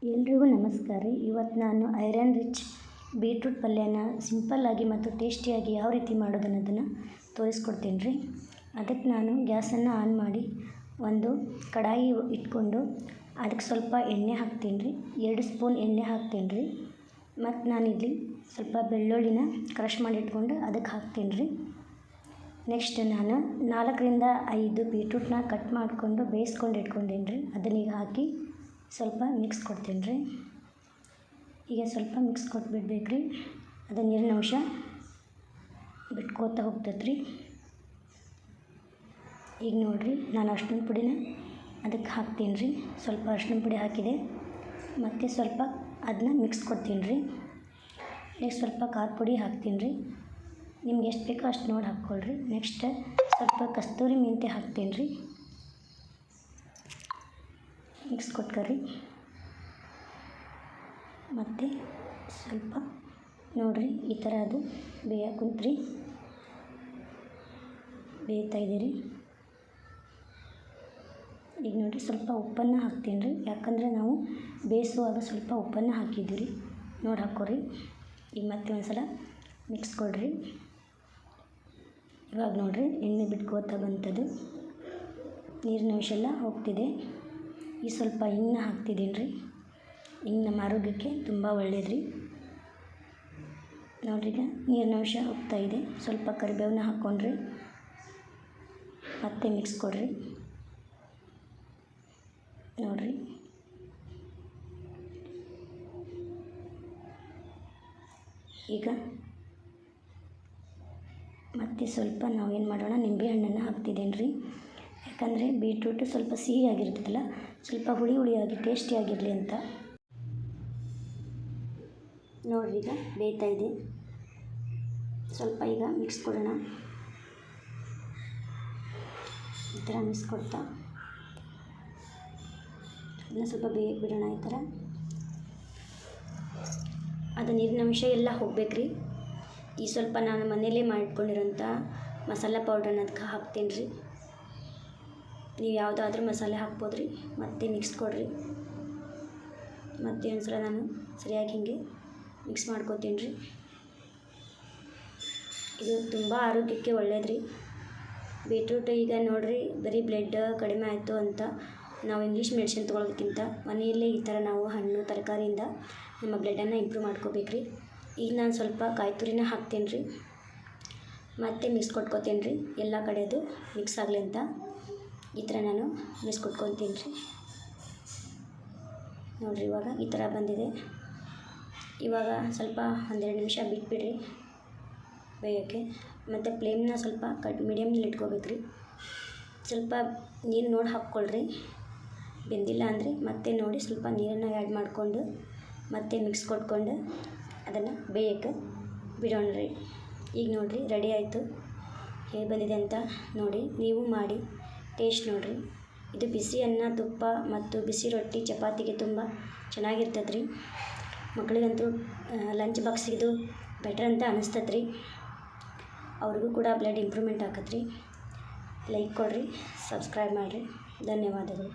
ಎಲ್ರಿಗೂ ನಮಸ್ಕಾರ ರೀ. ಇವತ್ತು ನಾನು ಐರನ್ ರಿಚ್ ಬೀಟ್ರೂಟ್ ಪಲ್ಯನ ಸಿಂಪಲ್ಲಾಗಿ ಮತ್ತು ಟೇಸ್ಟಿಯಾಗಿ ಯಾವ ರೀತಿ ಮಾಡೋದು ಅನ್ನೋದನ್ನು ತೋರಿಸ್ಕೊಡ್ತೀನಿ ರೀ. ಅದಕ್ಕೆ ನಾನು ಗ್ಯಾಸನ್ನು ಆನ್ ಮಾಡಿ ಒಂದು ಕಡಾಯಿ ಇಟ್ಕೊಂಡು ಅದಕ್ಕೆ ಸ್ವಲ್ಪ ಎಣ್ಣೆ ಹಾಕ್ತೀನಿ ರೀ. 2 ಸ್ಪೂನ್ ಎಣ್ಣೆ ಹಾಕ್ತೀನಿ ರೀ. ಮತ್ತು ನಾನಿಲ್ಲಿ ಸ್ವಲ್ಪ ಬೆಳ್ಳುಳ್ಳಿನ ಕ್ರಷ್ ಮಾಡಿ ಇಟ್ಕೊಂಡು ಅದಕ್ಕೆ ಹಾಕ್ತೀನಿ ರೀ. ನೆಕ್ಸ್ಟ್ ನಾನು 4ರಿಂದ 5 ಬೀಟ್ರೂಟ್ನ ಕಟ್ ಮಾಡಿಕೊಂಡು ಬೇಯಿಸ್ಕೊಂಡು ಇಟ್ಕೊಂಡೀನಿ ರೀ. ಅದನ್ನೀಗ ಹಾಕಿ ಸ್ವಲ್ಪ ಮಿಕ್ಸ್ ಕೊಡ್ತೀನಿ ರೀ. ಈಗ ಸ್ವಲ್ಪ ಮಿಕ್ಸ್ ಕೊಟ್ಬಿಡ್ಬೇಕು ರೀ. ಅದು ನೀರಿನ ಅಂಶ ಬಿಟ್ಕೋತಾ ಹೋಗ್ತೈತೆ ರೀ. ಈಗ ನೋಡಿರಿ, ನಾನು ಅರಿಶಿನ ಪುಡಿನ ಅದಕ್ಕೆ ಹಾಕ್ತೀನಿ ರೀ. ಸ್ವಲ್ಪ ಅರಿಶಿನ ಪುಡಿ ಹಾಕಿದೆ, ಮತ್ತು ಸ್ವಲ್ಪ ಅದನ್ನ ಮಿಕ್ಸ್ ಕೊಡ್ತೀನಿ ರೀ. ನೆಕ್ಸ್ಟ್ ಸ್ವಲ್ಪ ಖಾರ ಪುಡಿ ಹಾಕ್ತೀನಿ ರೀ. ನಿಮ್ಗೆ ಎಷ್ಟು ಬೇಕೋ ಅಷ್ಟು ನೋಡಿ ಹಾಕ್ಕೊಳ್ರಿ. ನೆಕ್ಸ್ಟ್ ಸ್ವಲ್ಪ ಕಸ್ತೂರಿ ಮೆಂತ್ಯ ಹಾಕ್ತೀನಿ ರೀ. ಮಿಕ್ಸ್ ಕೊಟ್ಕೊರಿ. ಮತ್ತು ಸ್ವಲ್ಪ ನೋಡಿರಿ, ಈ ಥರ ಅದು ಬೇಯಕ್ಕೆ ಕುಂತ್ರಿ, ಬೇಯ್ತಾ ಇದೆ ರೀ. ಈಗ ನೋಡಿರಿ, ಸ್ವಲ್ಪ ಉಪ್ಪನ್ನು ಹಾಕ್ತೀನಿ ರೀ. ಯಾಕಂದರೆ ನಾವು ಬೇಯಿಸುವಾಗ ಸ್ವಲ್ಪ ಉಪ್ಪನ್ನು ಹಾಕಿದ್ದೀವಿ ರೀ. ನೋಡಿ ಹಾಕ್ಕೊರಿ. ಈಗ ಮತ್ತೆ ಒಂದು ಸಲ ಮಿಕ್ಸ್ ಕೊಡಿರಿ. ಇವಾಗ ನೋಡಿರಿ, ಎಣ್ಣೆ ಬಿಟ್ಕೋತಾ ಬಂತದು, ನೀರಿನ ಅಂಶ ಎಲ್ಲ ಹೋಗ್ತಿದೆ. ಈ ಸ್ವಲ್ಪ ಹಿಂಗನ್ನ ಹಾಕ್ತಿದ್ದೀನಿ ರೀ. ಹಿಂಗೆ ನಮ್ಮ ಆರೋಗ್ಯಕ್ಕೆ ತುಂಬ ಒಳ್ಳೆಯದು ರೀ. ನೋಡಿರಿ, ಈಗ ನೀರಿನ ಅಂಶ ಹೋಗ್ತಾಯಿದೆ. ಸ್ವಲ್ಪ ಕರಿಬೇವನ್ನ ಹಾಕ್ಕೊಂಡ್ರಿ, ಮತ್ತೆ ಮಿಕ್ಸ್ ಕೊಡಿರಿ. ನೋಡಿರಿ, ಈಗ ಮತ್ತು ಸ್ವಲ್ಪ ನಾವೇನು ಮಾಡೋಣ, ನಿಂಬೆಹಣ್ಣನ್ನು ಹಾಕ್ತಿದ್ದೀನಿ ರೀ. ಯಾಕಂದರೆ ಬೀಟ್ರೂಟು ಸ್ವಲ್ಪ ಸಿಹಿಯಾಗಿರ್ತದಲ್ಲ, ಸ್ವಲ್ಪ ಹುಳಿ ಹುಳಿಯಾಗಿ ಟೇಸ್ಟಿಯಾಗಿರಲಿ ಅಂತ. ನೋಡಿರಿ, ಈಗ ಬೇಯ್ತಾ ಇದೆ. ಸ್ವಲ್ಪ ಈಗ ಮಿಕ್ಸ್ ಕೊಡೋಣ. ಈ ಥರ ಮಿಕ್ಸ್ ಕೊಡ್ತಾ ಅದನ್ನು ಸ್ವಲ್ಪ ಬೇಯಕ್ಕೆ ಬಿಡೋಣ. ಈ ಥರ ಅದು ನೀರಿನ ಅಂಶ ಎಲ್ಲ ಹೋಗ್ಬೇಕು ರೀ. ಈ ಸ್ವಲ್ಪ ನಾನು ಮನೆಯಲ್ಲೇ ಮಾಡಿಟ್ಕೊಂಡಿರೋಂಥ ಮಸಾಲೆ ಪೌಡ್ರನ್ನ ಅದಕ್ಕೆ ಹಾಕ್ತೀನಿ ರೀ. ನೀವು ಯಾವುದಾದ್ರೂ ಮಸಾಲೆ ಹಾಕ್ಬೋದು ರೀ. ಮತ್ತೆ ಮಿಕ್ಸ್ ಕೊಡಿರಿ. ಮತ್ತೆ ಒಂದು ಸಲ ನಾನು ಸರಿಯಾಗಿ ಹೀಗೆ ಮಿಕ್ಸ್ ಮಾಡ್ಕೋತೀನಿ ರೀ. ಇದು ತುಂಬ ಆರೋಗ್ಯಕ್ಕೆ ಒಳ್ಳೆಯದು ರೀ ಬೀಟ್ರೂಟ್. ಈಗ ನೋಡಿರಿ, ಬರೀ ಬ್ಲಡ್ ಕಡಿಮೆ ಆಯಿತು ಅಂತ ನಾವು ಇಂಗ್ಲೀಷ್ ಮೆಡಿಸಿನ್ ತೊಗೊಳೋದಕ್ಕಿಂತ ಮನೆಯಲ್ಲೇ ಈ ಥರ ನಾವು ಹಣ್ಣು ತರಕಾರಿಯಿಂದ ನಮ್ಮ ಬ್ಲಡ್ಡನ್ನು ಇಂಪ್ರೂವ್ ಮಾಡ್ಕೋಬೇಕು ರೀ. ಈಗ ನಾನು ಸ್ವಲ್ಪ ಕಾಯಿ ತುರಿನ ಹಾಕ್ತೀನಿ ರೀ. ಮತ್ತೆ ಮಿಕ್ಸ್ ಕೊಟ್ಕೋತೀನಿ ರೀ. ಎಲ್ಲ ಕಡೆ ಅದು ಮಿಕ್ಸ್ ಆಗಲಿ ಅಂತ ಈ ಥರ ನಾನು ಮಿಕ್ಸ್ ಕೊಟ್ಕೊತೀನಿ ರೀ. ನೋಡಿರಿ, ಇವಾಗ ಈ ಥರ ಬಂದಿದೆ. ಇವಾಗ ಸ್ವಲ್ಪ 12 ನಿಮಿಷ ಬಿಟ್ಬಿಡ್ರಿ ಬೇಯೋಕ್ಕೆ. ಮತ್ತು ಫ್ಲೇಮ್ನ ಸ್ವಲ್ಪ ಮೀಡಿಯಮ್ನಲ್ಲಿ ಇಟ್ಕೋಬೇಕು ರೀ. ಸ್ವಲ್ಪ ನೀರು ನೋಡಿ ಹಾಕ್ಕೊಳ್ರಿ. ಬೆಂದಿಲ್ಲ ಅಂದರೆ ಮತ್ತೆ ನೋಡಿ ಸ್ವಲ್ಪ ನೀರನ್ನು ಆ್ಯಡ್ ಮಾಡಿಕೊಂಡು ಮತ್ತೆ ಮಿಕ್ಸ್ ಕೊಟ್ಕೊಂಡು ಅದನ್ನು ಬೇಯಕ್ಕೆ ಬಿಡೋಣ ರೀ. ಈಗ ನೋಡಿರಿ, ರೆಡಿ ಆಯಿತು. ಹೇಗೆ ಬಂದಿದೆ ಅಂತ ನೋಡಿ, ನೀವು ಮಾಡಿ ಟೇಸ್ಟ್ ನೋಡಿರಿ. ಇದು ಬಿಸಿ ಅನ್ನ, ತುಪ್ಪ ಮತ್ತು ಬಿಸಿ ರೊಟ್ಟಿ, ಚಪಾತಿಗೆ ತುಂಬ ಚೆನ್ನಾಗಿರ್ತದೆ ರೀ. ಮಕ್ಕಳಿಗಂತೂ ಲಂಚ್ ಬಾಕ್ಸಿಗೆ ಇದು ಬೆಟರ್ ಅಂತ ಅನಿಸ್ತದೆ ರೀ. ಅವ್ರಿಗೂ ಕೂಡ ಬ್ಲಡ್ ಇಂಪ್ರೂವ್ಮೆಂಟ್ ಆಕತ್ತೆ ರೀ. ಲೈಕ್ ಕೊಡಿರಿ, ಸಬ್ಸ್ಕ್ರೈಬ್ ಮಾಡಿರಿ. ಧನ್ಯವಾದಗಳು.